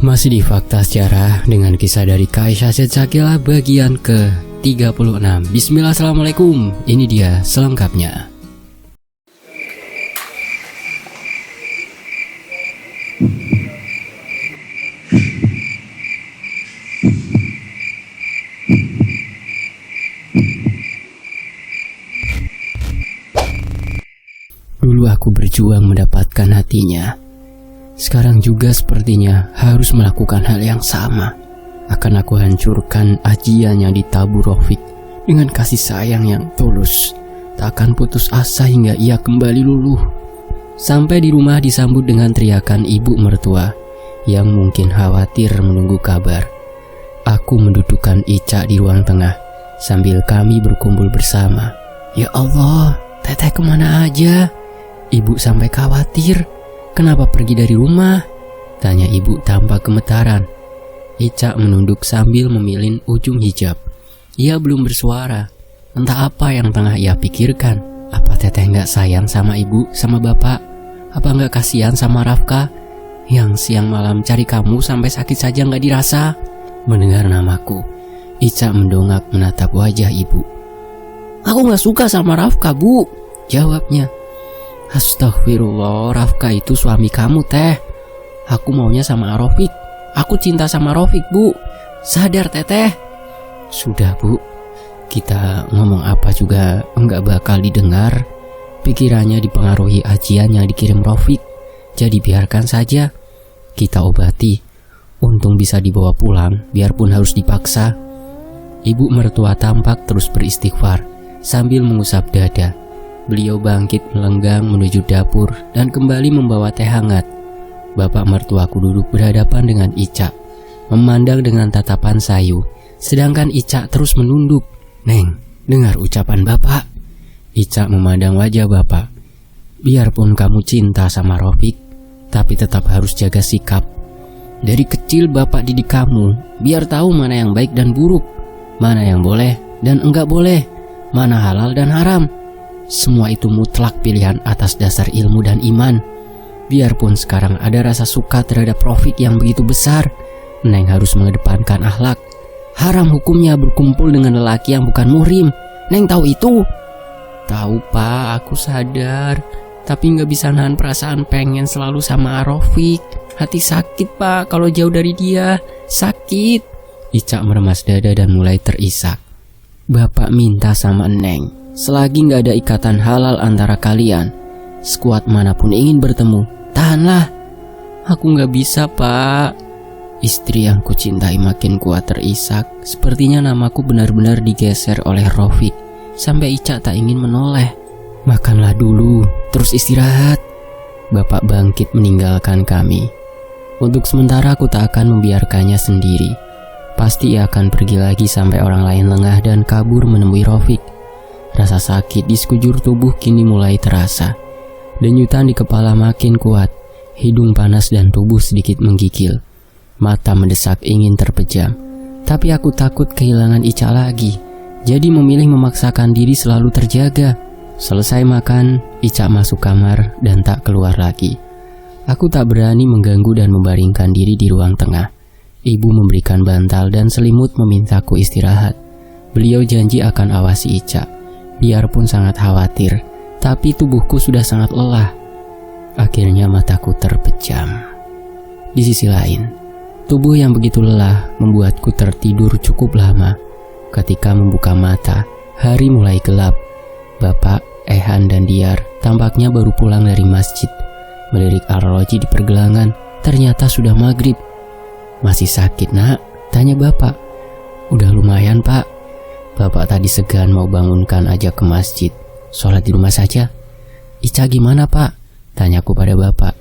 Masih di Fakta Sejarah dengan kisah dari Kaisha Setsakilah bagian ke-36. Bismillah, assalamualaikum. Ini dia selengkapnya. Dulu aku berjuang mendapatkan hatinya. Sekarang juga sepertinya harus melakukan hal yang sama. Akan aku hancurkan ajian yang ditabur Rafiq dengan kasih sayang yang tulus. Tak akan putus asa hingga ia kembali luluh. Sampai di rumah disambut dengan teriakan ibu mertua yang mungkin khawatir menunggu kabar. Aku mendudukkan Ica di ruang tengah sambil kami berkumpul bersama. Ya Allah, Teteh kemana aja? Ibu sampai khawatir. Kenapa pergi dari rumah? Tanya ibu tanpa gemetaran. Ica menunduk sambil memilin ujung hijab. Ia belum bersuara. Entah apa yang tengah ia pikirkan. Apa Teteh gak sayang sama ibu, sama bapak? Apa gak kasihan sama Rafka yang siang malam cari kamu sampai sakit saja gak dirasa? Mendengar namaku, Ica mendongak menatap wajah ibu. Aku gak suka sama Rafka, Bu, jawabnya. Astagfirullah, Rafka itu suami kamu, Teh. Aku maunya sama Rafiq. Aku cinta sama Rafiq, Bu. Sadar, Teteh. Sudah, Bu. Kita ngomong apa juga enggak bakal didengar. Pikirannya dipengaruhi ajian yang dikirim Rafiq. Jadi biarkan saja. Kita obati. Untung bisa dibawa pulang, biarpun harus dipaksa. Ibu mertua tampak terus beristighfar sambil mengusap dada. Beliau bangkit melenggang menuju dapur dan kembali membawa teh hangat. Bapak mertuaku duduk berhadapan dengan Ica, memandang dengan tatapan sayu, sedangkan Ica terus menunduk. Neng, dengar ucapan bapak. Ica memandang wajah bapak. Biarpun kamu cinta sama Rafiq, tapi tetap harus jaga sikap. Dari kecil bapak didik kamu, biar tahu mana yang baik dan buruk, mana yang boleh dan enggak boleh, mana halal dan haram. Semua itu mutlak pilihan atas dasar ilmu dan iman. Biarpun sekarang ada rasa suka terhadap Rafiq yang begitu besar, Neng harus mengedepankan akhlak. Haram hukumnya berkumpul dengan lelaki yang bukan muhrim. Neng tahu itu? Tahu, Pak, aku sadar. Tapi gak bisa nahan perasaan pengen selalu sama Rafiq. Hati sakit, Pak, kalau jauh dari dia. Sakit. Ica meremas dada dan mulai terisak. Bapak minta sama Neng, selagi gak ada ikatan halal antara kalian, sekuat manapun ingin bertemu, tahanlah. Aku gak bisa, Pak. Istri yang kucintai makin kuat terisak. Sepertinya namaku benar-benar digeser oleh Rafiq sampai Ica tak ingin menoleh. Makanlah dulu, terus istirahat. Bapak bangkit meninggalkan kami. Untuk sementara aku tak akan membiarkannya sendiri. Pasti ia akan pergi lagi sampai orang lain lengah dan kabur menemui Rafiq. Rasa sakit di sekujur tubuh kini mulai terasa. Denyutan di kepala makin kuat. Hidung panas dan tubuh sedikit menggigil. Mata mendesak ingin terpejam. Tapi aku takut kehilangan Ica lagi. Jadi memilih memaksakan diri selalu terjaga. Selesai makan, Ica masuk kamar dan tak keluar lagi. Aku tak berani mengganggu dan membaringkan diri di ruang tengah. Ibu memberikan bantal dan selimut memintaku istirahat. Beliau janji akan awasi Ica. Biarpun sangat khawatir, tapi tubuhku sudah sangat lelah. Akhirnya mataku terpejam. Di sisi lain, tubuh yang begitu lelah membuatku tertidur cukup lama. Ketika membuka mata, hari mulai gelap. Bapak, Ehan dan Diar tampaknya baru pulang dari masjid. Melirik arloji di pergelangan, ternyata sudah maghrib. Masih sakit, Nak? Tanya bapak. Udah lumayan, Pak. Bapak tadi segan mau bangunkan ajak ke masjid. Sholat di rumah saja. Ica gimana, Pak? Tanyaku pada bapak.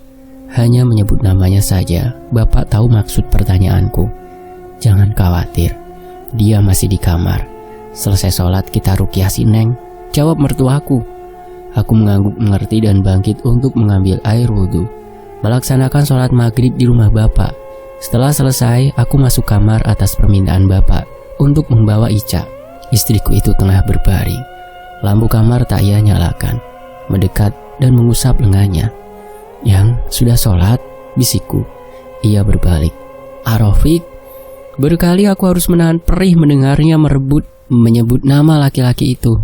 Hanya menyebut namanya saja. Bapak tahu maksud pertanyaanku. Jangan khawatir, dia masih di kamar. Selesai sholat kita ruqyah si Neng, jawab mertuaku. Aku mengangguk mengerti dan bangkit untuk mengambil air wudhu. Melaksanakan sholat maghrib di rumah bapak. Setelah selesai, aku masuk kamar atas permintaan bapak untuk membawa Ica. Istriku itu tengah berbaring. Lampu kamar tak ia nyalakan. Mendekat dan mengusap lengannya. Yang sudah sholat, bisikku. Ia berbalik. Arofik. Berkali aku harus menahan perih mendengarnya menyebut nama laki-laki itu.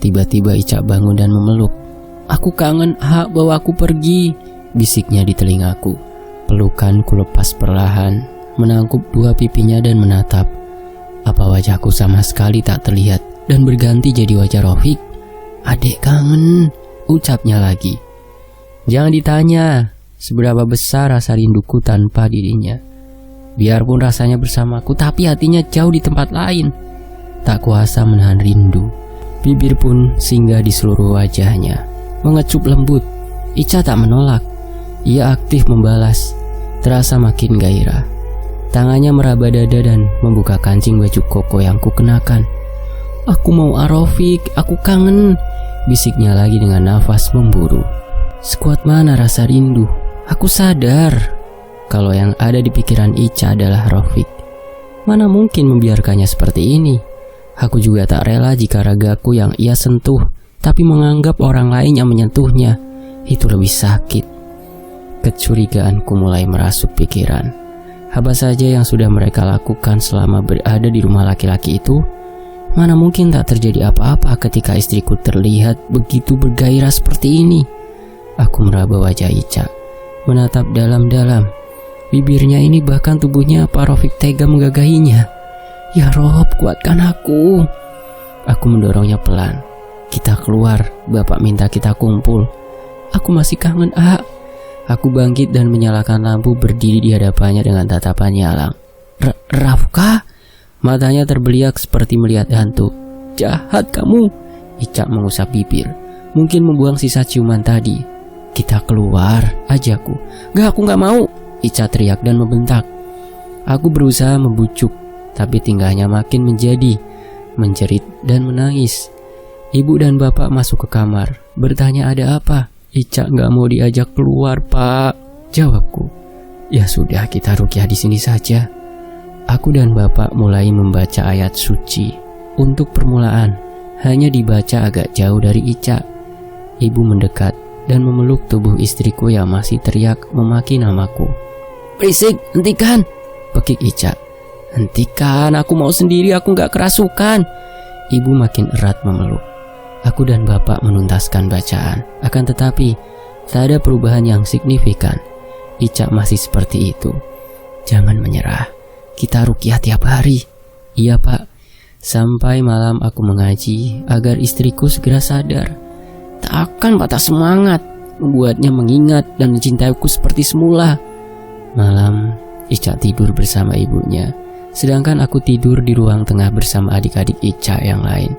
Tiba-tiba Ica bangun dan memeluk. Aku kangen, bawa aku pergi, bisiknya di telingaku. Pelukan ku lepas perlahan, menangkup dua pipinya dan menatap. Apa wajahku sama sekali tak terlihat dan berganti jadi wajah Rofik. Adek kangen, ucapnya lagi. Jangan ditanya seberapa besar rasa rinduku tanpa dirinya. Biarpun rasanya bersamaku, tapi hatinya jauh di tempat lain. Tak kuasa menahan rindu. Bibir pun singgah di seluruh wajahnya, mengecup lembut. Ica tak menolak. Ia aktif membalas. Terasa makin gairah. Tangannya meraba dada dan membuka kancing baju koko yang kukenakan. Aku mau Arofik, aku kangen, bisiknya lagi dengan nafas memburu. Sekuat mana rasa rindu? Aku sadar kalau yang ada di pikiran Ica adalah Rofik. Mana mungkin membiarkannya seperti ini? Aku juga tak rela jika ragaku yang ia sentuh, tapi menganggap orang lain yang menyentuhnya itu lebih sakit. Kecurigaanku mulai merasuk pikiran. Apa saja yang sudah mereka lakukan selama berada di rumah laki-laki itu? Mana mungkin tak terjadi apa-apa ketika istriku terlihat begitu bergairah seperti ini? Aku meraba wajah Ica, menatap dalam-dalam. Bibirnya ini bahkan tubuhnya Pak Rofik tega menggagahinya. Ya Rob, kuatkan aku. Aku mendorongnya pelan. Kita keluar, Bapak minta kita kumpul. Aku masih kangen, Aku bangkit dan menyalakan lampu, berdiri di hadapannya dengan tatapan nyalang. Rafka? Matanya terbeliak seperti melihat hantu. Jahat kamu, Ica mengusap bibir. Mungkin membuang sisa ciuman tadi. Kita keluar, ajakku. Aku gak mau, Ica teriak dan membentak. Aku berusaha membujuk, tapi tingkahnya makin menjerit dan menangis. Ibu dan bapak masuk ke kamar, bertanya ada apa. Ica gak mau diajak keluar, Pak, jawabku. Ya sudah, kita ruqyah di sini saja. Aku dan bapak mulai membaca ayat suci. Untuk permulaan, hanya dibaca agak jauh dari Ica. Ibu mendekat dan memeluk tubuh istriku yang masih teriak memaki namaku. Berisik, hentikan, pekik Ica. Hentikan, aku mau sendiri, aku gak kerasukan. Ibu makin erat memeluk. Aku dan bapak menuntaskan bacaan. Akan tetapi, tak ada perubahan yang signifikan. Ica masih seperti itu. Jangan menyerah, kita ruqyah tiap hari. Iya pak. Sampai malam aku mengaji agar istriku segera sadar. Tak akan patah semangat, membuatnya mengingat dan mencintaiku seperti semula. Malam, Ica tidur bersama ibunya, sedangkan aku tidur di ruang tengah bersama adik-adik Ica yang lain.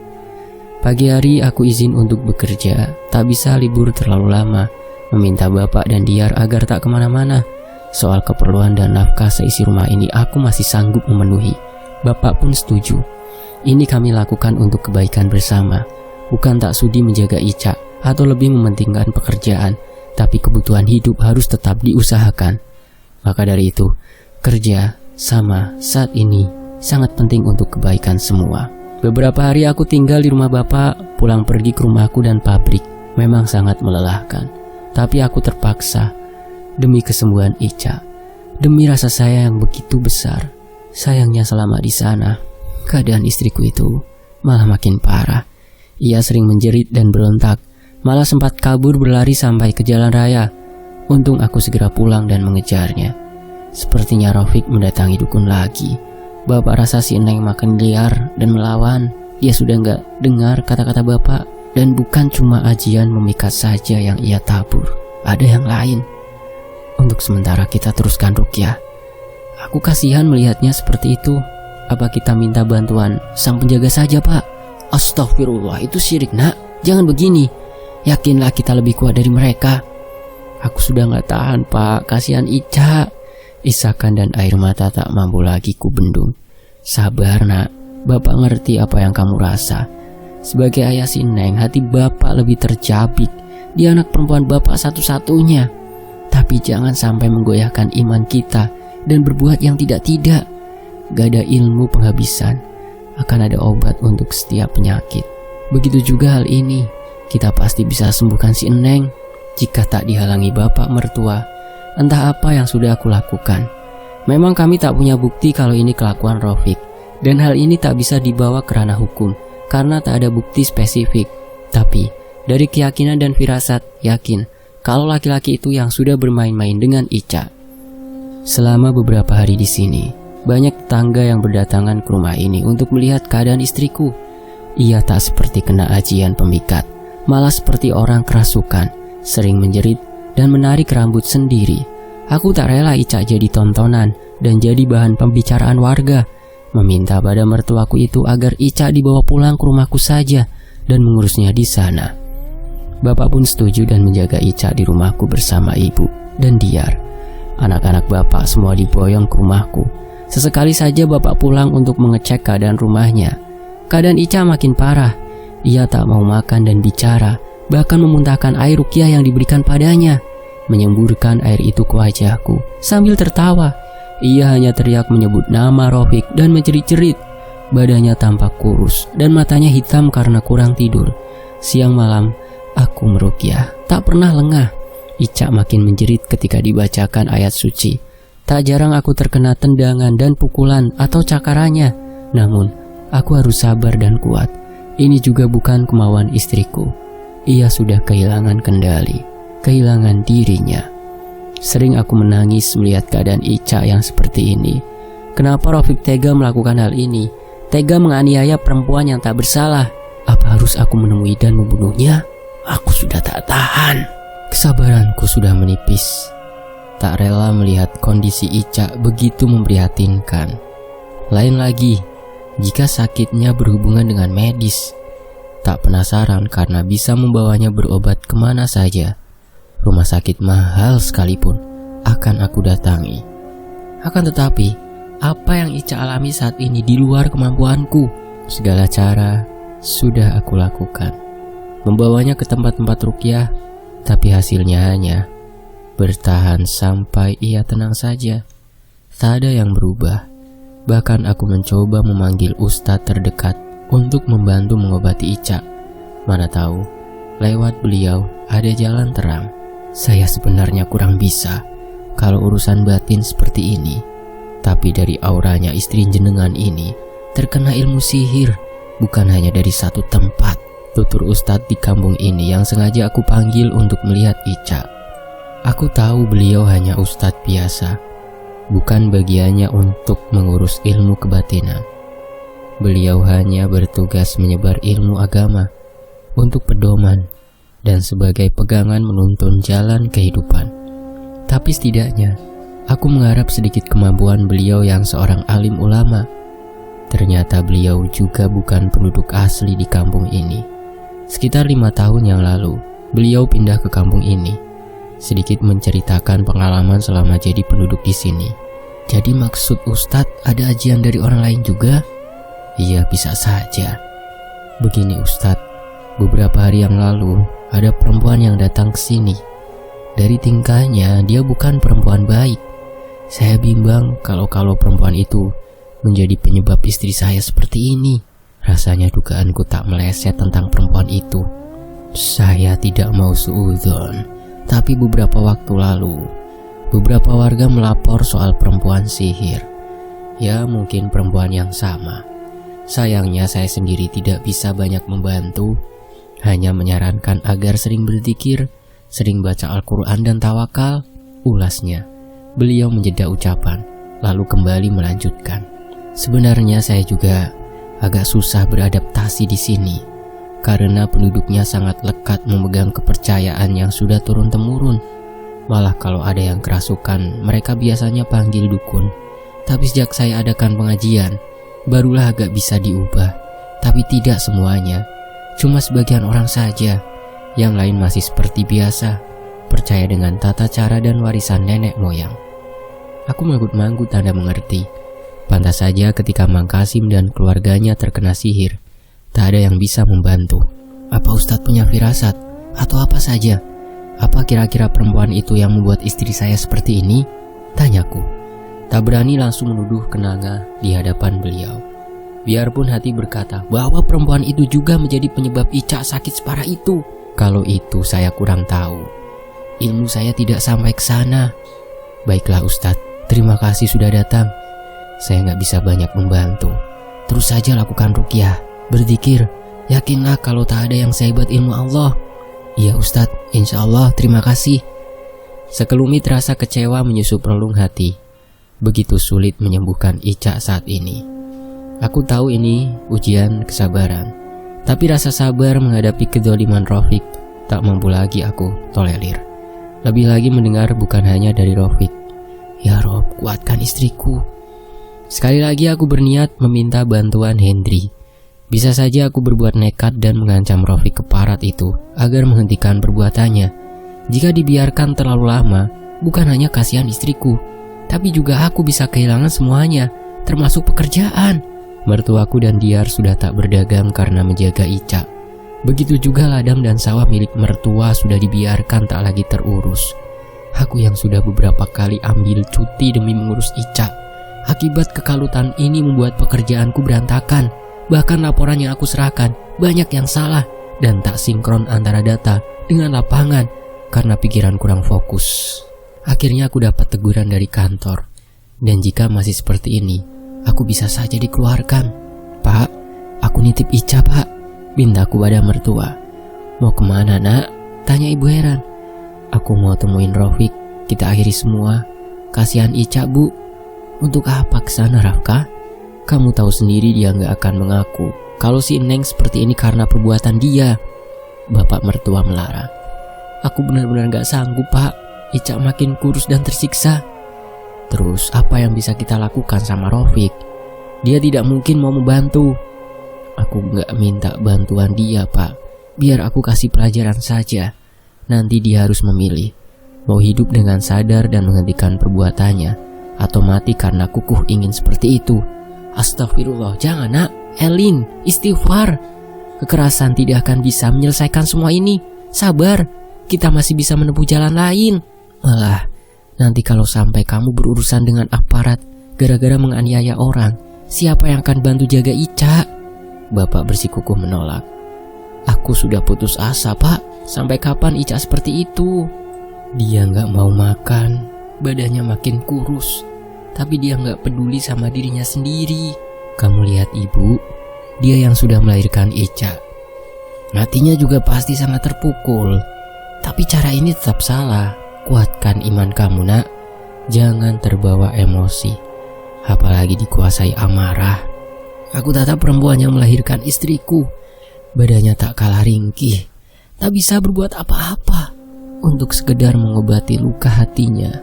Pagi hari aku izin untuk bekerja, tak bisa libur terlalu lama, meminta bapak dan Diar agar tak kemana-mana. Soal keperluan dan nafkah seisi rumah ini aku masih sanggup memenuhi. Bapak pun setuju. Ini kami lakukan untuk kebaikan bersama, bukan tak sudi menjaga Ica atau lebih mementingkan pekerjaan, tapi kebutuhan hidup harus tetap diusahakan. Maka dari itu, kerja sama saat ini sangat penting untuk kebaikan semua. Beberapa hari aku tinggal di rumah bapak, pulang pergi ke rumahku dan pabrik. Memang sangat melelahkan, tapi aku terpaksa demi kesembuhan Ica, demi rasa sayang yang begitu besar. Sayangnya selama di sana, keadaan istriku itu malah makin parah. Ia sering menjerit dan berontak, malah sempat kabur berlari sampai ke jalan raya. Untung aku segera pulang dan mengejarnya. Sepertinya Rofik mendatangi dukun lagi. Bapak rasa si Neng makin liar dan melawan. Dia sudah gak dengar kata-kata bapak. Dan bukan cuma ajian memikat saja yang ia tabur, ada yang lain. Untuk sementara kita teruskan ruqyah. Aku kasihan melihatnya seperti itu. Apa kita minta bantuan sang penjaga saja pak? Astagfirullah, itu syirik nak. Jangan begini. Yakinlah kita lebih kuat dari mereka. Aku sudah gak tahan pak, kasihan Ica. Isakan dan air mata tak mampu lagi ku bendung. Sabar nak, bapak ngerti apa yang kamu rasa. Sebagai ayah si Neng, hati bapak lebih terjabik. Dia anak perempuan bapak satu-satunya. Tapi jangan sampai menggoyahkan iman kita dan berbuat yang tidak-tidak. Gak ada ilmu penghabisan, akan ada obat untuk setiap penyakit. Begitu juga hal ini, kita pasti bisa sembuhkan si Neng jika tak dihalangi bapak mertua. Entah apa yang sudah aku lakukan. Memang kami tak punya bukti kalau ini kelakuan Rafiq, dan hal ini tak bisa dibawa ke ranah hukum karena tak ada bukti spesifik. Tapi dari keyakinan dan firasat, yakin kalau laki-laki itu yang sudah bermain-main dengan Ica. Selama beberapa hari di sini, banyak tetangga yang berdatangan ke rumah ini untuk melihat keadaan istriku. Ia tak seperti kena ajian pemikat, malah seperti orang kerasukan, sering menjerit dan menarik rambut sendiri. Aku tak rela Ica jadi tontonan dan jadi bahan pembicaraan warga. Meminta pada mertuaku itu agar Ica dibawa pulang ke rumahku saja dan mengurusnya di sana. Bapak pun setuju dan menjaga Ica di rumahku bersama ibu dan Diar. Anak-anak bapak semua diboyong ke rumahku. Sesekali saja bapak pulang untuk mengecek keadaan rumahnya. Keadaan Ica makin parah. Ia tak mau makan dan bicara, bahkan memuntahkan air ruqyah yang diberikan padanya. Menyemburkan air itu ke wajahku sambil tertawa. Ia hanya teriak menyebut nama Rafiq dan menjerit-jerit. Badannya tampak kurus dan matanya hitam karena kurang tidur. Siang malam aku meruqyah, tak pernah lengah. Ica makin menjerit ketika dibacakan ayat suci. Tak jarang aku terkena tendangan dan pukulan atau cakarannya. Namun aku harus sabar dan kuat. Ini juga bukan kemauan istriku. Ia sudah kehilangan kendali, kehilangan dirinya. Sering aku menangis melihat keadaan Ica yang seperti ini. Kenapa Rafiq tega melakukan hal ini? Tega menganiaya perempuan yang tak bersalah. Apa harus aku menemui dan membunuhnya? Aku sudah tak tahan. Kesabaranku sudah menipis. Tak rela melihat kondisi Ica begitu memprihatinkan. Lain lagi, jika sakitnya berhubungan dengan medis. Tak penasaran karena bisa membawanya berobat kemana saja. Rumah sakit mahal sekalipun akan aku datangi. Akan tetapi, apa yang Ica alami saat ini di luar kemampuanku. Segala cara sudah aku lakukan. Membawanya ke tempat-tempat ruqyah, tapi hasilnya hanya bertahan sampai ia tenang saja. Tak ada yang berubah. Bahkan aku mencoba memanggil ustadz terdekat untuk membantu mengobati Ica. Mana tahu, lewat beliau ada jalan terang. Saya sebenarnya kurang bisa kalau urusan batin seperti ini. Tapi dari auranya istri jenengan ini terkena ilmu sihir, bukan hanya dari satu tempat. Tutur ustadz di kampung ini yang sengaja aku panggil untuk melihat Ica. Aku tahu beliau hanya ustadz biasa, bukan bagiannya untuk mengurus ilmu kebatinan. Beliau hanya bertugas menyebar ilmu agama untuk pedoman dan sebagai pegangan menuntun jalan kehidupan. Tapi setidaknya aku mengharap sedikit kemampuan beliau yang seorang alim ulama. Ternyata beliau juga bukan penduduk asli di kampung ini. Sekitar 5 tahun yang lalu, beliau pindah ke kampung ini. Sedikit menceritakan pengalaman selama jadi penduduk di sini. Jadi maksud Ustadz ada ajian dari orang lain juga? Iya, bisa saja. Begini Ustadz, beberapa hari yang lalu ada perempuan yang datang ke sini. Dari tingkahnya dia bukan perempuan baik. Saya bimbang kalau perempuan itu menjadi penyebab istri saya seperti ini. Rasanya dugaanku tak meleset tentang perempuan itu. Saya tidak mau suudzon, tapi beberapa waktu lalu beberapa warga melapor soal perempuan sihir. Ya mungkin perempuan yang sama. Sayangnya saya sendiri tidak bisa banyak membantu. Hanya menyarankan agar sering berzikir, sering baca Al-Quran dan tawakal. Ulasnya, beliau menjeda ucapan, lalu kembali melanjutkan. Sebenarnya saya juga agak susah beradaptasi di sini, karena penduduknya sangat lekat memegang kepercayaan yang sudah turun-temurun. Malah kalau ada yang kerasukan, mereka biasanya panggil dukun. Tapi sejak saya adakan pengajian, barulah agak bisa diubah. Tapi tidak semuanya, cuma sebagian orang saja. Yang lain masih seperti biasa, percaya dengan tata cara dan warisan nenek moyang. Aku manggut-manggut tanda mengerti. Pantas saja ketika Mang Kasim dan keluarganya terkena sihir, tak ada yang bisa membantu. Apa Ustadz punya firasat? Atau apa saja? Apa kira-kira perempuan itu yang membuat istri saya seperti ini? Tanyaku. Tak berani langsung menuduh kenanga di hadapan beliau. Biarpun hati berkata bahwa perempuan itu juga menjadi penyebab Ica sakit separah itu. Kalau itu saya kurang tahu. Ilmu saya tidak sampai ke sana. Baiklah Ustadz, terima kasih sudah datang. Saya nggak bisa banyak membantu. Terus saja lakukan ruqyah, berzikir. Yakinlah kalau tak ada yang sehebat ilmu Allah. Iya Ustadz, insya Allah, terima kasih. Sekelumit rasa kecewa menyusup relung hati. Begitu sulit menyembuhkan Ica saat ini. Aku tahu ini ujian kesabaran. Tapi rasa sabar menghadapi kedzaliman Rafiq tak mampu lagi aku tolerir. Lebih lagi mendengar bukan hanya dari Rafiq. Ya Rob, kuatkan istriku. Sekali lagi aku berniat meminta bantuan Hendri. Bisa saja aku berbuat nekat dan mengancam Rafiq keparat itu agar menghentikan perbuatannya. Jika dibiarkan terlalu lama, bukan hanya kasihan istriku, tapi juga aku bisa kehilangan semuanya, termasuk pekerjaan. Mertuaku dan Diar sudah tak berdagang karena menjaga Ica. Begitu juga ladang dan sawah milik mertua sudah dibiarkan tak lagi terurus. Aku yang sudah beberapa kali ambil cuti demi mengurus Ica. Akibat kekalutan ini membuat pekerjaanku berantakan. Bahkan laporan yang aku serahkan banyak yang salah dan tak sinkron antara data dengan lapangan karena pikiran kurang fokus. Akhirnya aku dapat teguran dari kantor. Dan jika masih seperti ini, aku bisa saja dikeluarkan. Pak, aku nitip Ica pak, pintaku pada mertua. Mau kemana nak? Tanya ibu heran. Aku mau temuin Rafiq, kita akhiri semua. Kasihan Ica bu. Untuk apa kesana Rafka? Kamu tahu sendiri dia gak akan mengaku kalau si Neng seperti ini karena perbuatan dia. Bapak mertua melarang. Aku benar-benar gak sanggup pak. Ica makin kurus dan tersiksa. Terus apa yang bisa kita lakukan sama Rafiq? Dia tidak mungkin mau membantu. Aku gak minta bantuan dia pak. Biar aku kasih pelajaran saja. Nanti dia harus memilih. Mau hidup dengan sadar dan menghentikan perbuatannya, atau mati karena kukuh ingin seperti itu. Astagfirullah, jangan nak. Elin, istighfar. Kekerasan tidak akan bisa menyelesaikan semua ini. Sabar, kita masih bisa menempuh jalan lain. Malah, nanti kalau sampai kamu berurusan dengan aparat gara-gara menganiaya orang, siapa yang akan bantu jaga Ica? Bapak bersikukuh menolak. Aku sudah putus asa pak. Sampai kapan Ica seperti itu? Dia gak mau makan, badannya makin kurus, tapi dia gak peduli sama dirinya sendiri. Kamu lihat ibu, dia yang sudah melahirkan Ica. Hatinya juga pasti sangat terpukul. Tapi cara ini tetap salah. Kuatkan iman kamu nak. Jangan terbawa emosi, apalagi dikuasai amarah. Aku tatap perempuan yang melahirkan istriku. Badannya tak kalah ringkih, tak bisa berbuat apa-apa untuk sekedar mengobati luka hatinya.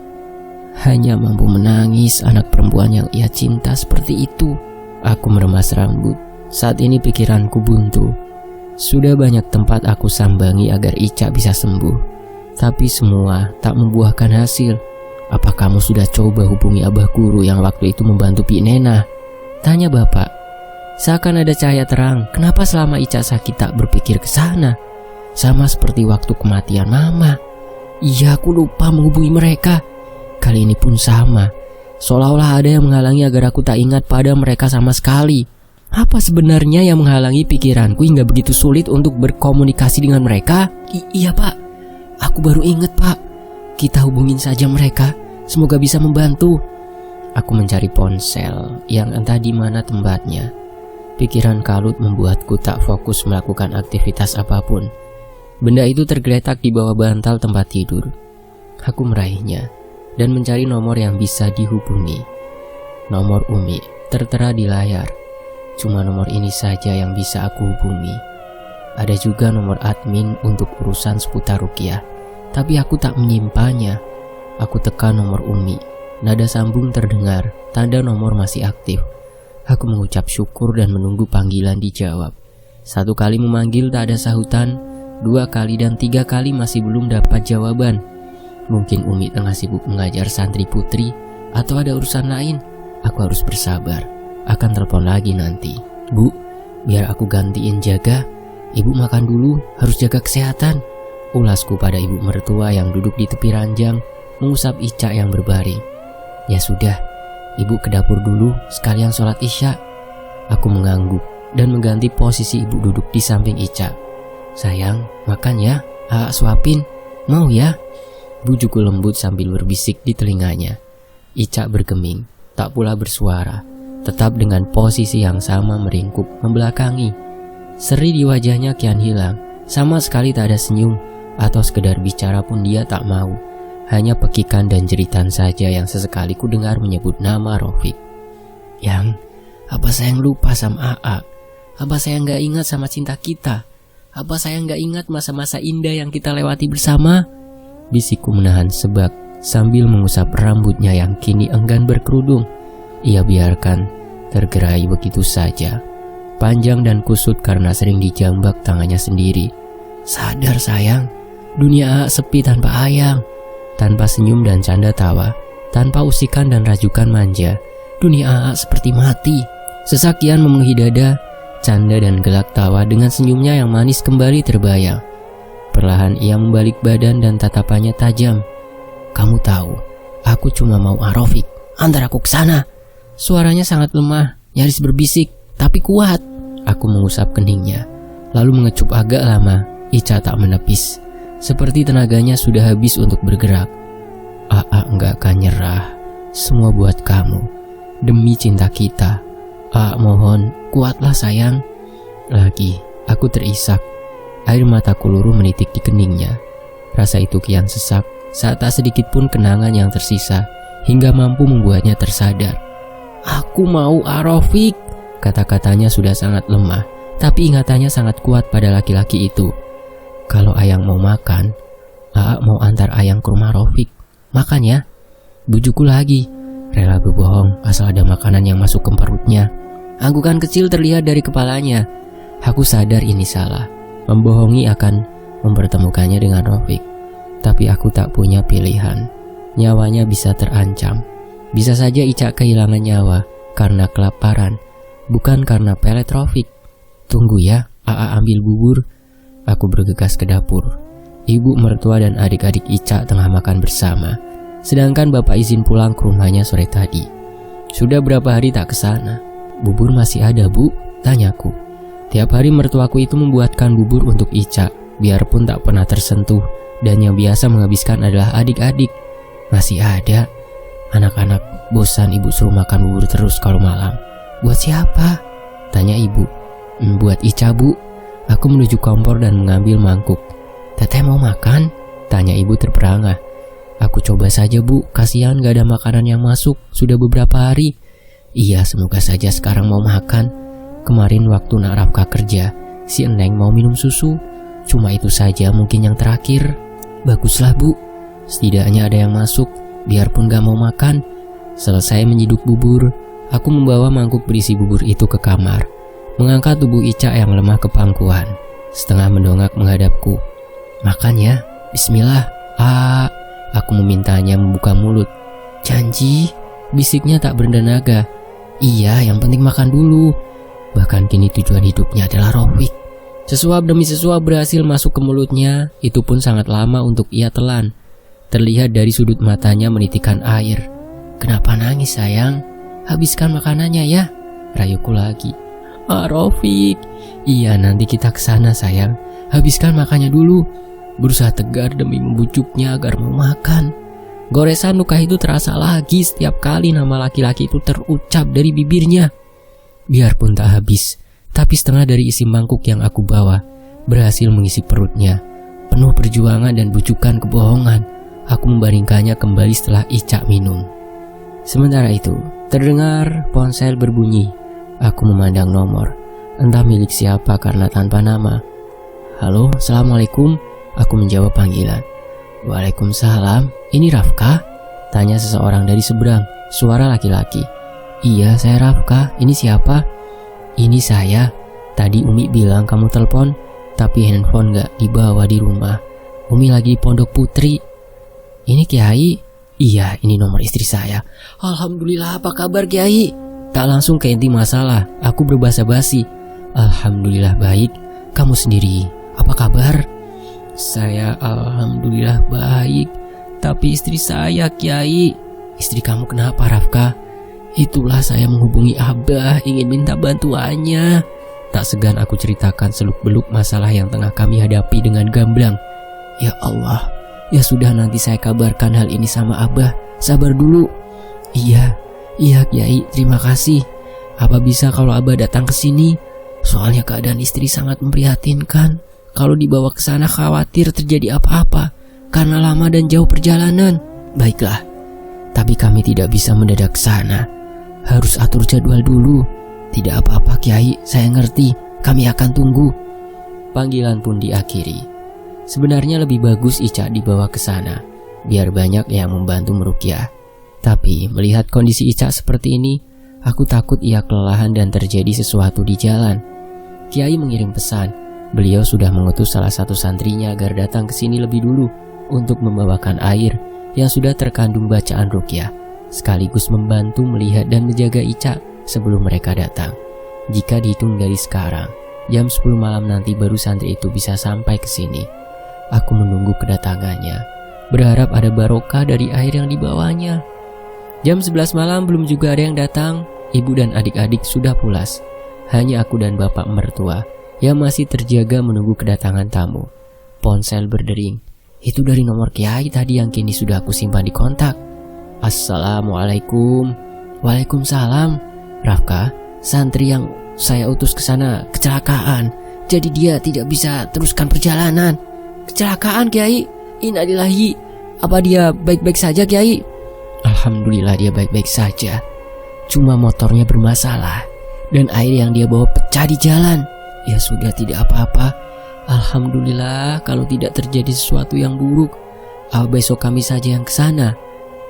Hanya mampu menangis anak perempuan yang ia cinta seperti itu. Aku meremas rambut. Saat ini pikiranku buntu. Sudah banyak tempat aku sambangi agar Ica bisa sembuh, tapi semua tak membuahkan hasil. Apa kamu sudah coba hubungi Abah Guru yang waktu itu membantu Pi Nena? Tanya bapak. Seakan ada cahaya terang. Kenapa selama Ica sakit tak berpikir ke sana? Sama seperti waktu kematian mama. Iya, aku lupa menghubungi mereka. Kali ini pun sama. Seolah-olah ada yang menghalangi agar aku tak ingat pada mereka sama sekali. Apa sebenarnya yang menghalangi pikiranku hingga begitu sulit untuk berkomunikasi dengan mereka? Iya pak, aku baru ingat pak. Kita hubungin saja mereka. Semoga bisa membantu. Aku mencari ponsel yang entah di mana tempatnya. Pikiran kalut membuatku tak fokus melakukan aktivitas apapun. Benda itu tergeletak di bawah bantal tempat tidur. Aku meraihnya dan mencari nomor yang bisa dihubungi. Nomor Umi tertera di layar. Cuma nomor ini saja yang bisa aku hubungi. Ada juga nomor admin untuk urusan seputar ruqyah, tapi aku tak menyimpannya. Aku tekan nomor Umi. Nada sambung terdengar, tanda nomor masih aktif. Aku mengucap syukur dan menunggu panggilan dijawab. 1 kali memanggil tak ada sahutan, 2 kali dan 3 kali masih belum dapat jawaban. Mungkin Umi tengah sibuk mengajar santri putri atau ada urusan lain. Aku harus bersabar. Akan telepon lagi nanti. Bu, biar aku gantiin jaga. Ibu makan dulu, harus jaga kesehatan. Ulasku pada ibu mertua yang duduk di tepi ranjang mengusap Ica yang berbaring. Ya sudah, ibu ke dapur dulu sekalian sholat isya. Aku mengangguk dan mengganti posisi ibu duduk di samping Ica. Sayang, makan ya, suapin. Mau ya? Bujuku lembut sambil berbisik di telinganya. Ica bergeming, tak pula bersuara, tetap dengan posisi yang sama meringkuk membelakangi. Seri di wajahnya kian hilang, sama sekali tak ada senyum, atau sekedar bicara pun dia tak mau. Hanya pekikan dan jeritan saja yang sesekali ku dengar menyebut nama Rafiq. Yang, apa saya lupa sama AA? Apa saya gak ingat sama cinta kita? Apa saya gak ingat masa-masa indah yang kita lewati bersama? Bisikku menahan sebab sambil mengusap rambutnya yang kini enggan berkerudung. Ia biarkan tergerai begitu saja, panjang dan kusut karena sering dijambak tangannya sendiri. Sadar sayang, dunia sepi tanpa Ayang, tanpa senyum dan canda tawa, tanpa usikan dan rajukan manja. Dunia seperti mati. Sesakian memenuhi dada, canda dan gelak tawa dengan senyumnya yang manis kembali terbayang. Perlahan ia membalik badan dan tatapannya tajam. Kamu tahu, aku cuma mau Rafiq, antar aku ke sana. Suaranya sangat lemah, nyaris berbisik, tapi kuat. Aku mengusap keningnya, lalu mengecup agak lama. Ica tak menepis, seperti tenaganya sudah habis untuk bergerak. AA enggak akan nyerah, semua buat kamu, demi cinta kita. AA mohon, kuatlah sayang. Lagi, aku terisak. Air mataku luruh menitik di keningnya. Rasa itu kian sesak, saat tak sedikit pun kenangan yang tersisa, hingga mampu membuatnya tersadar. Aku mau Rafiq. Kata-katanya sudah sangat lemah, tapi ingatannya sangat kuat pada laki-laki itu. Kalau Ayang mau makan, AA mau antar Ayang ke rumah Rafiq. Makan ya. Bujuku lagi. Rela berbohong asal ada makanan yang masuk ke perutnya. Anggukan kecil terlihat dari kepalanya. Aku sadar ini salah. Membohongi akan mempertemukannya dengan Rafiq. Tapi aku tak punya pilihan. Nyawanya bisa terancam. Bisa saja Ica kehilangan nyawa karena kelaparan, bukan karena pelet Rafiq. Tunggu ya, AA ambil bubur. Aku bergegas ke dapur. Ibu mertua dan adik-adik Ica tengah makan bersama, sedangkan bapak izin pulang ke rumahnya sore tadi. Sudah berapa hari tak kesana. Bubur masih ada, Bu? Tanyaku. Tiap hari mertuaku itu membuatkan bubur untuk Ica, biarpun tak pernah tersentuh, dan yang biasa menghabiskan adalah adik-adik. Masih ada. Anak-anak bosan ibu suruh makan bubur terus kalau malam. Buat siapa? Tanya ibu. Buat Ica, Bu. Aku menuju kompor dan mengambil mangkuk. Teteh mau makan? Tanya ibu terperangah. Aku coba saja, Bu. Kasihan gak ada makanan yang masuk. Sudah beberapa hari. Iya, semoga saja sekarang mau makan. Kemarin waktu Nak Rafka kerja, si Eneng mau minum susu. Cuma itu saja mungkin yang terakhir. Baguslah, Bu. Setidaknya ada yang masuk, biarpun gak mau makan. Selesai menyiduk bubur, aku membawa mangkuk berisi bubur itu ke kamar. Mengangkat tubuh Ica yang lemah ke pangkuan, setengah mendongak menghadapku. Makan ya, bismillah. Aku memintanya membuka mulut. Janji, bisiknya tak bertenaga. Iya, yang penting makan dulu. Bahkan kini tujuan hidupnya adalah Rafiq. Sesuap demi sesuap berhasil masuk ke mulutnya. Itu pun sangat lama untuk ia telan. Terlihat dari sudut matanya menitikan air. Kenapa nangis sayang? Habiskan makanannya ya, rayuku lagi. Rafiq. Iya, nanti kita kesana sayang. Habiskan makannya dulu. Berusaha tegar demi membujuknya agar mau makan. Goresan luka itu terasa lagi setiap kali nama laki-laki itu terucap dari bibirnya. Biarpun tak habis, tapi setengah dari isi mangkuk yang aku bawa berhasil mengisi perutnya. Penuh perjuangan dan bujukan kebohongan, aku membaringkannya kembali setelah Ica minum. Sementara itu, terdengar ponsel berbunyi. Aku memandang nomor, entah milik siapa karena tanpa nama. Halo, Assalamualaikum. Aku menjawab panggilan. Waalaikumsalam, ini Rafka? Tanya seseorang dari seberang, suara laki-laki. Iya, saya Rafka, ini siapa? Ini saya. Tadi Umi bilang kamu telepon, tapi handphone gak dibawa di rumah. Umi lagi di Pondok Putri. Ini Kiai? Iya, ini nomor istri saya. Alhamdulillah, apa kabar Kiai? Tak langsung ke inti masalah, aku berbasa-basi. Alhamdulillah baik, kamu sendiri, apa kabar? Saya alhamdulillah baik, tapi istri saya Kiai. Istri kamu kenapa Rafka? Itulah saya menghubungi Abah, ingin minta bantuannya. Tak segan aku ceritakan seluk-beluk masalah yang tengah kami hadapi dengan gamblang. Ya Allah, ya sudah nanti saya kabarkan hal ini sama Abah. Sabar dulu. Iya Kiai, terima kasih. Apa bisa kalau Abah datang ke sini? Soalnya keadaan istri sangat memprihatinkan. Kalau dibawa ke sana khawatir terjadi apa-apa karena lama dan jauh perjalanan. Baiklah, tapi kami tidak bisa mendadak ke sana. Harus atur jadwal dulu. Tidak apa-apa Kiai, saya ngerti. Kami akan tunggu. Panggilan pun diakhiri. Sebenarnya lebih bagus Ica dibawa ke sana, biar banyak yang membantu meruqyah. Tapi melihat kondisi Ica seperti ini, aku takut ia kelelahan dan terjadi sesuatu di jalan. Kiai mengirim pesan. Beliau sudah mengutus salah satu santrinya agar datang ke sini lebih dulu untuk membawakan air yang sudah terkandung bacaan ruqyah, sekaligus membantu melihat dan menjaga Ica sebelum mereka datang. Jika dihitung dari sekarang, jam 10 malam nanti baru santri itu bisa sampai ke sini. Aku menunggu kedatangannya, berharap ada barokah dari air yang dibawanya. Jam 11 malam belum juga ada yang datang. Ibu dan adik-adik sudah pulas. Hanya aku dan bapak mertua yang masih terjaga menunggu kedatangan tamu. Ponsel berdering. Itu dari nomor Kiai tadi yang kini sudah aku simpan di kontak. Assalamualaikum. Waalaikumsalam. Rafka, santri yang saya utus ke sana kecelakaan. Jadi dia tidak bisa teruskan perjalanan. Kecelakaan Kiai? Innalillahi. Apa dia baik-baik saja Kiai? Alhamdulillah dia baik-baik saja. Cuma motornya bermasalah dan air yang dia bawa pecah di jalan. Ya sudah, tidak apa-apa. Alhamdulillah kalau tidak terjadi sesuatu yang buruk. Besok kami saja yang kesana.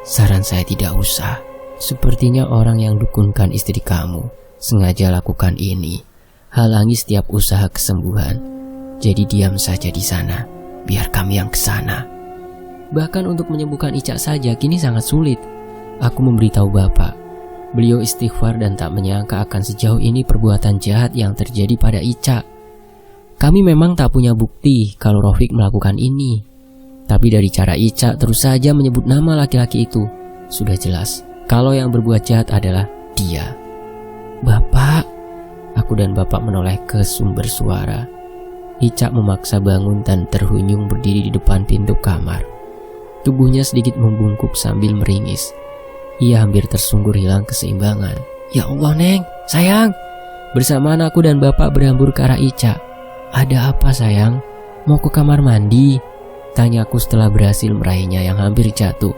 Saran saya tidak usah. Sepertinya orang yang dukunkan istri kamu sengaja lakukan ini, halangi setiap usaha kesembuhan. Jadi diam saja di sana, biar kami yang kesana. Bahkan untuk menyembuhkan Ica saja kini sangat sulit. Aku memberitahu bapak. Beliau istighfar dan tak menyangka akan sejauh ini perbuatan jahat yang terjadi pada Ica. Kami memang tak punya bukti kalau Rafiq melakukan ini. Tapi dari cara Ica terus saja menyebut nama laki-laki itu, sudah jelas kalau yang berbuat jahat adalah dia. Bapak, aku dan bapak menoleh ke sumber suara. Ica memaksa bangun dan terhuyung berdiri di depan pintu kamar. Tubuhnya sedikit membungkuk sambil meringis. Ia hampir tersungkur hilang keseimbangan. Ya Allah Neng, sayang. Bersamaan aku dan bapak berhambur ke arah Ica. Ada apa sayang? Mau ke kamar mandi? Tanyaku setelah berhasil meraihnya yang hampir jatuh.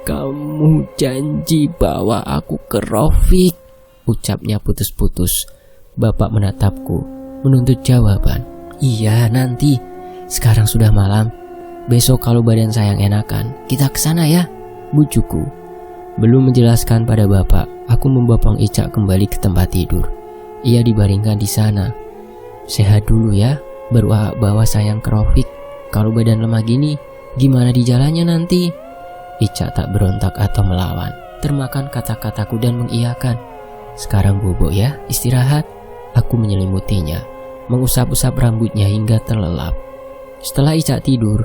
Kamu janji bawa aku ke Rafiq, ucapnya putus-putus. Bapak menatapku, menuntut jawaban. Iya nanti, sekarang sudah malam. Besok kalau badan sayang enakan, kita kesana ya, bujukku. Belum menjelaskan pada bapak, aku membopong Ica kembali ke tempat tidur. Ia dibaringkan di sana. Sehat dulu ya, baru bawa sayang ke Rafiq. Kalau badan lemah gini, gimana di jalannya nanti? Ica tak berontak atau melawan, termakan kata-kataku dan mengiyakan. Sekarang bobo ya, istirahat. Aku menyelimutinya, mengusap-usap rambutnya hingga terlelap. Setelah Ica tidur,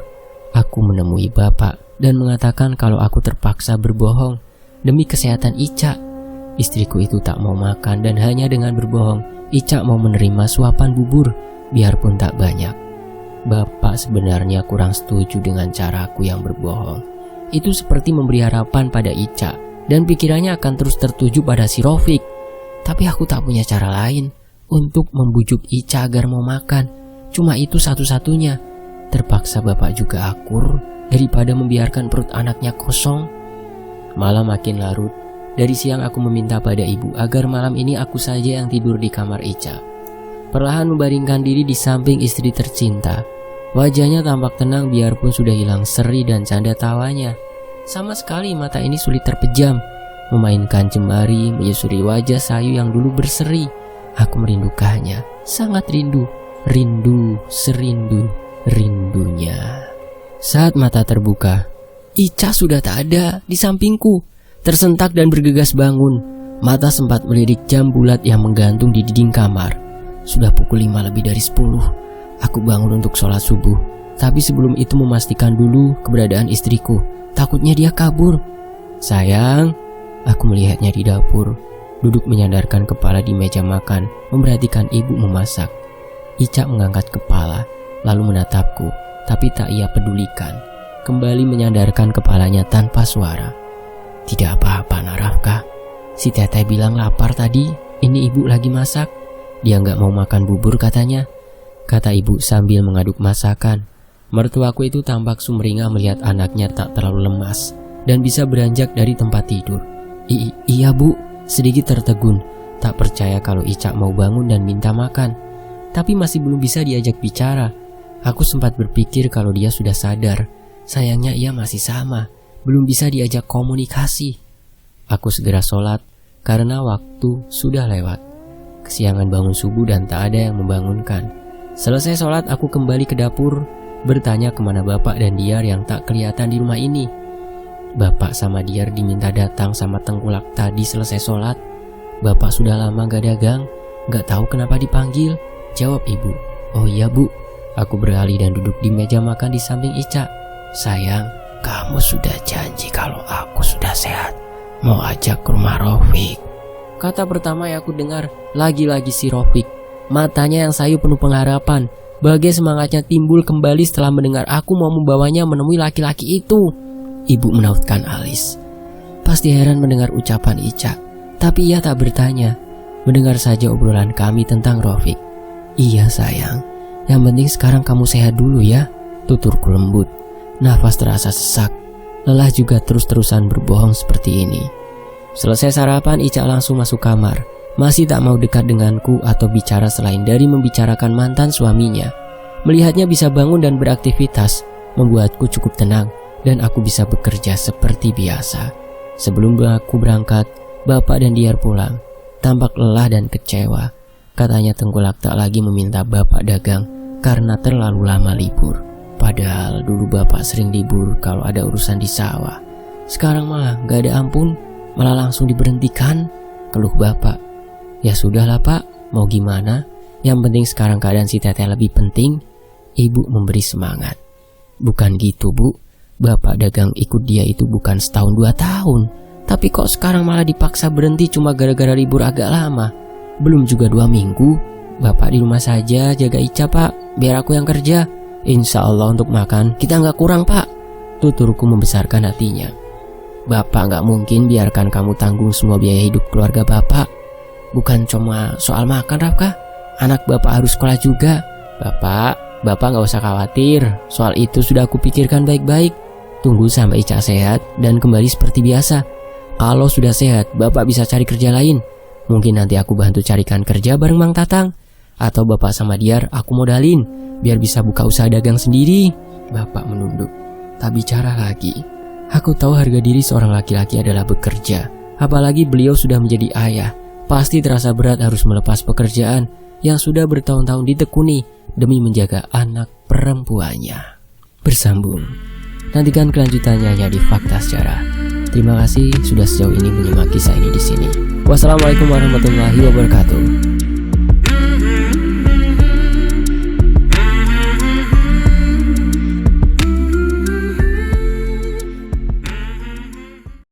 aku menemui bapak dan mengatakan kalau aku terpaksa berbohong demi kesehatan Ica. Istriku itu tak mau makan dan hanya dengan berbohong, Ica mau menerima suapan bubur, biarpun tak banyak. Bapak sebenarnya kurang setuju dengan caraku yang berbohong. Itu seperti memberi harapan pada Ica dan pikirannya akan terus tertuju pada si Rafiq. Tapi aku tak punya cara lain untuk membujuk Ica agar mau makan. Cuma itu satu-satunya. Terpaksa bapak juga akur daripada membiarkan perut anaknya kosong. Malam makin larut. Dari siang aku meminta pada ibu agar malam ini aku saja yang tidur di kamar Ica. Perlahan membaringkan diri di samping istri tercinta. Wajahnya tampak tenang biarpun sudah hilang seri dan canda tawanya. Sama sekali mata ini sulit terpejam. Memainkan jemari, menyusuri wajah sayu yang dulu berseri. Aku merindukannya, sangat rindu. Rindu, serindu, rindunya. Saat mata terbuka, Ica sudah tak ada di sampingku. Tersentak dan bergegas bangun. Mata sempat melirik jam bulat yang menggantung di dinding kamar. Sudah pukul 5 lebih dari 10. Aku bangun untuk sholat subuh. Tapi sebelum itu memastikan dulu keberadaan istriku. Takutnya dia kabur. Sayang, aku melihatnya di dapur, duduk menyandarkan kepala di meja makan, memperhatikan ibu memasak. Ica mengangkat kepala, lalu menatapku, tapi tak ia pedulikan. Kembali menyandarkan kepalanya tanpa suara. Tidak apa-apa Nak Rafka. Si Teteh bilang lapar tadi. Ini ibu lagi masak. Dia nggak mau makan bubur katanya, kata ibu sambil mengaduk masakan. Mertuaku itu tampak sumringah melihat anaknya tak terlalu lemas dan bisa beranjak dari tempat tidur. Iya bu, sedikit tertegun. Tak percaya kalau Ica mau bangun dan minta makan. Tapi masih belum bisa diajak bicara. Aku sempat berpikir kalau dia sudah sadar. Sayangnya ia masih sama, belum bisa diajak komunikasi. Aku segera sholat karena waktu sudah lewat. Kesiangan bangun subuh dan tak ada yang membangunkan. Selesai sholat aku kembali ke dapur, bertanya kemana Bapak dan Diar yang tak kelihatan di rumah ini. Bapak sama Diar diminta datang sama Tengkulak tadi selesai sholat. Bapak sudah lama gak dagang, gak tahu kenapa dipanggil, jawab ibu. Oh iya bu. Aku beralih dan duduk di meja makan di samping Ica. Sayang, kamu sudah janji kalau aku sudah sehat mau ajak ke rumah Rofik. Kata pertama yang aku dengar lagi-lagi si Rofik. Matanya yang sayu penuh pengharapan. Bagai semangatnya timbul kembali setelah mendengar aku mau membawanya menemui laki-laki itu. Ibu menautkan alis. Pasti heran mendengar ucapan Ica, tapi ia tak bertanya. Mendengar saja obrolan kami tentang Rofik. Iya sayang, yang penting sekarang kamu sehat dulu ya, tuturku lembut. Nafas terasa sesak. Lelah juga terus-terusan berbohong seperti ini. Selesai sarapan, Ica langsung masuk kamar. Masih tak mau dekat denganku atau bicara selain dari membicarakan mantan suaminya. Melihatnya bisa bangun dan beraktivitas membuatku cukup tenang dan aku bisa bekerja seperti biasa. Sebelum aku berangkat, Bapak dan Diar pulang. Tampak lelah dan kecewa. Katanya Tengkulak tak lagi meminta Bapak dagang karena terlalu lama libur. Padahal dulu Bapak sering libur kalau ada urusan di sawah. Sekarang malah gak ada ampun, malah langsung diberhentikan, keluh Bapak. Ya sudahlah Pak, mau gimana? Yang penting sekarang keadaan si Teteh lebih penting. Ibu memberi semangat. Bukan gitu bu, Bapak dagang ikut dia itu bukan setahun 2 tahun. Tapi kok sekarang malah dipaksa berhenti cuma gara-gara libur agak lama. Belum juga 2 minggu. Bapak di rumah saja jaga Ica Pak, biar aku yang kerja. Insya Allah untuk makan kita nggak kurang Pak, tuturku membesarkan hatinya. Bapak nggak mungkin biarkan kamu tanggung semua biaya hidup keluarga Bapak. Bukan cuma soal makan Rafka, anak Bapak harus sekolah juga. Bapak nggak usah khawatir, soal itu sudah aku pikirkan baik-baik. Tunggu sampai Ica sehat dan kembali seperti biasa. Kalau sudah sehat, Bapak bisa cari kerja lain. Mungkin nanti aku bantu carikan kerja bareng Mang Tatang. Atau Bapak sama Diar aku modalin, biar bisa buka usaha dagang sendiri. Bapak menunduk, tak bicara lagi. Aku tahu harga diri seorang laki-laki adalah bekerja. Apalagi beliau sudah menjadi ayah. Pasti terasa berat harus melepas pekerjaan yang sudah bertahun-tahun ditekuni demi menjaga anak perempuannya. Bersambung. Nantikan kelanjutannya hanya di Fakta Sejarah. Terima kasih sudah sejauh ini menyimak kisah ini di sini. Wassalamualaikum warahmatullahi wabarakatuh.